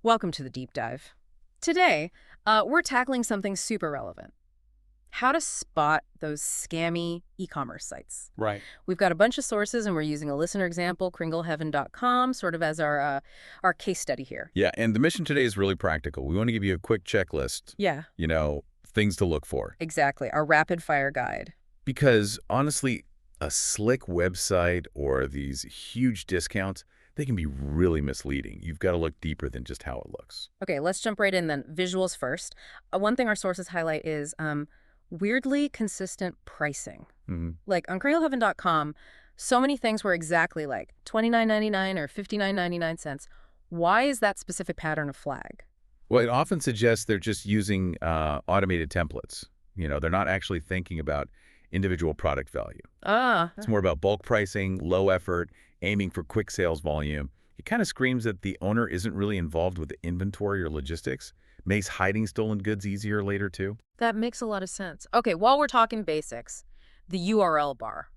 Welcome to the deep dive. Today, we're tackling something super relevant. How to spot those scammy e-commerce sites. Right. We've got a bunch of sources, and we're using a listener example, kringleheaven.com, sort of as our case study here. Yeah, and the mission today is really practical. We want to give you a quick checklist, Yeah, things to look for. exactly. Our rapid-fire guide. Because honestly, a slick website or these huge discounts, they can be really misleading. You've got to look deeper than just how it looks. Okay, let's jump right in then. Visuals first. One thing our sources highlight is weirdly consistent pricing. Hmm. Like on kringleheaven.com, so many things were exactly like $29.99 or $59.99. Why is that specific pattern a flag? Well, it often suggests they're just using automated templates. They're not actually thinking about individual product value. It's more about bulk pricing, low effort, aiming for quick sales volume. It kind of screams that the owner isn't really involved with the inventory or logistics. Makes hiding stolen goods easier later, too. That makes a lot of sense. Okay, while we're talking basics, the URL bar,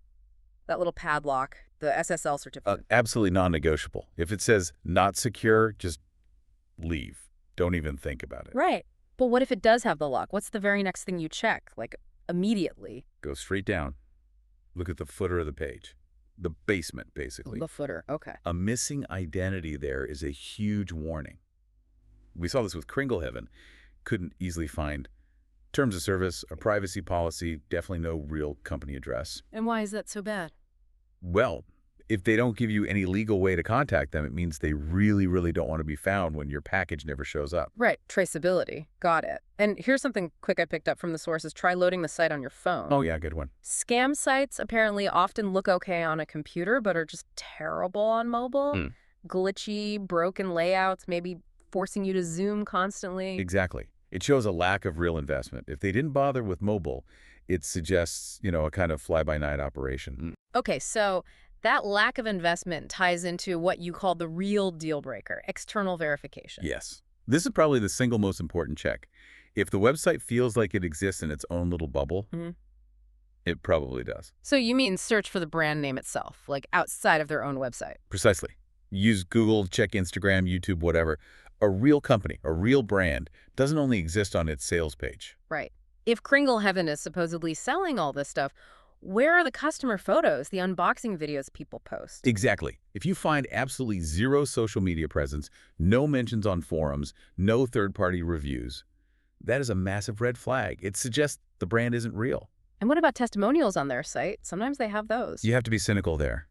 that little padlock, the SSL certificate. Absolutely non-negotiable. If it says not secure, just leave. Don't even think about it. Right. But what if it does have the lock? What's the very next thing you check, like immediately? Go straight down. Look at the footer of the page. The basement, basically. The footer, okay. A missing identity there is a huge warning. We saw this with Kringle Heaven. Couldn't easily find terms of service, a privacy policy, definitely no real company address. And why is that so bad? Well, if they don't give you any legal way to contact them, it means they really, really don't want to be found when your package never shows up. Right, traceability. Got it. And here's something quick I picked up from the sources. Try loading the site on your phone. Oh, yeah, good one. Scam sites apparently often look okay on a computer, but are just terrible on mobile. Glitchy, broken layouts, maybe forcing you to zoom constantly. Exactly. It shows a lack of real investment. If they didn't bother with mobile, it suggests, a kind of fly-by-night operation. Okay, so that lack of investment ties into what you call the real deal breaker, external verification. Yes. This is probably the single most important check. If the website feels like it exists in its own little bubble, it probably does. So you mean search for the brand name itself, like outside of their own website? Precisely. Use Google, check Instagram, YouTube, whatever. A real company, a real brand, doesn't only exist on its sales page. Right. If Kringle Heaven is supposedly selling all this stuff, where are the customer photos, the unboxing videos people post? Exactly. If you find absolutely zero social media presence, no mentions on forums, no third-party reviews, that is a massive red flag. It suggests the brand isn't real. And what about testimonials on their site? Sometimes they have those. You have to be cynical there.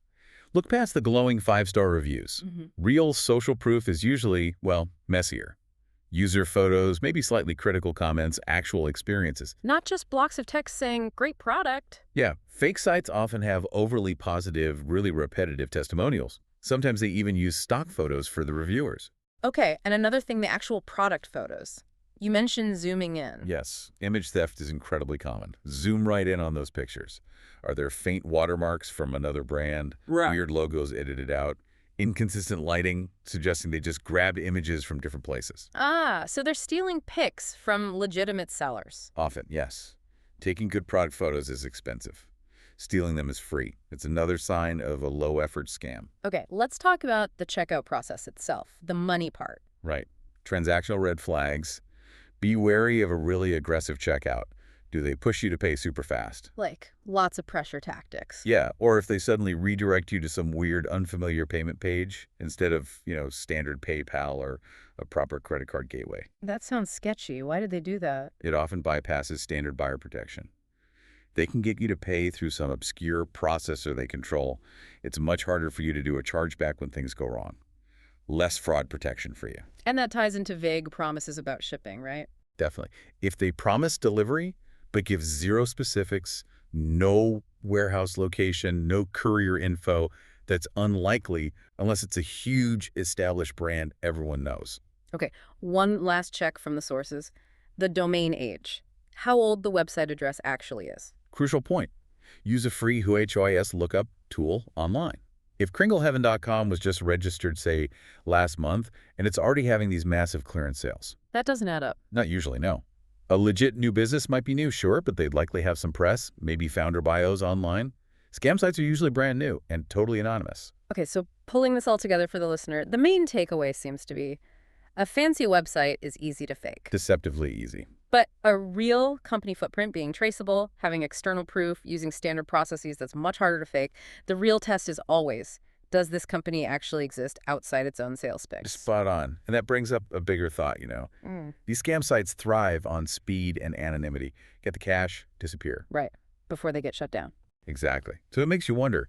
Look past the glowing 5-star reviews. Real social proof is usually, well, messier. User photos, maybe slightly critical comments, actual experiences. Not just blocks of text saying, great product. Yeah, fake sites often have overly positive, really repetitive testimonials. Sometimes they even use stock photos for the reviewers. Okay, and another thing, the actual product photos. You mentioned zooming in. Yes, image theft is incredibly common. Zoom right in on those pictures. Are there faint watermarks from another brand? Right. Weird logos edited out? Inconsistent lighting, suggesting they just grabbed images from different places. So they're stealing pics from legitimate sellers. Often, yes. Taking good product photos is expensive. Stealing them is free. It's another sign of a low-effort scam. Okay, let's talk about the checkout process itself, the money part. Right. Transactional red flags. Be wary of a really aggressive checkout. Do they push you to pay super fast? Like, lots of pressure tactics. Yeah, or if they suddenly redirect you to some weird, unfamiliar payment page instead of, standard PayPal or a proper credit card gateway. That sounds sketchy. Why did they do that? It often bypasses standard buyer protection. They can get you to pay through some obscure processor they control. It's much harder for you to do a chargeback when things go wrong. Less fraud protection for you. And that ties into vague promises about shipping, right? Definitely. If they promise delivery, but give zero specifics, no warehouse location, no courier info, that's unlikely unless it's a huge established brand everyone knows. Okay, one last check from the sources. The domain age. How old the website address actually is. Crucial point. Use a free WHOIS lookup tool online. If kringleheaven.com was just registered, say, last month, and it's already having these massive clearance sales. That doesn't add up. Not usually, no. A legit new business might be new, sure, but they'd likely have some press, maybe founder bios online. Scam sites are usually brand new and totally anonymous. Okay, so pulling this all together for the listener, the main takeaway seems to be A fancy website is easy to fake. Deceptively easy. But a real company footprint being traceable, having external proof, using standard processes that's much harder to fake, the real test is always, does this company actually exist outside its own sales pitch? Spot on. And that brings up a bigger thought, you know. These scam sites thrive on speed and anonymity. Get the cash, disappear. Right. Before they get shut down. Exactly. So it makes you wonder,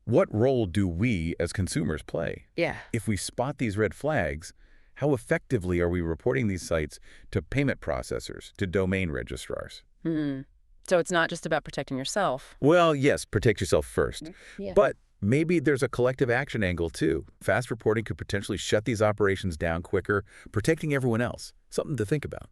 what role do we as consumers play? Yeah. If we spot these red flags, how effectively are we reporting these sites to payment processors, to domain registrars? So it's not just about protecting yourself. Well, yes, protect yourself first. Yeah. But maybe there's a collective action angle, too. Fast reporting could potentially shut these operations down quicker, protecting everyone else. Something to think about.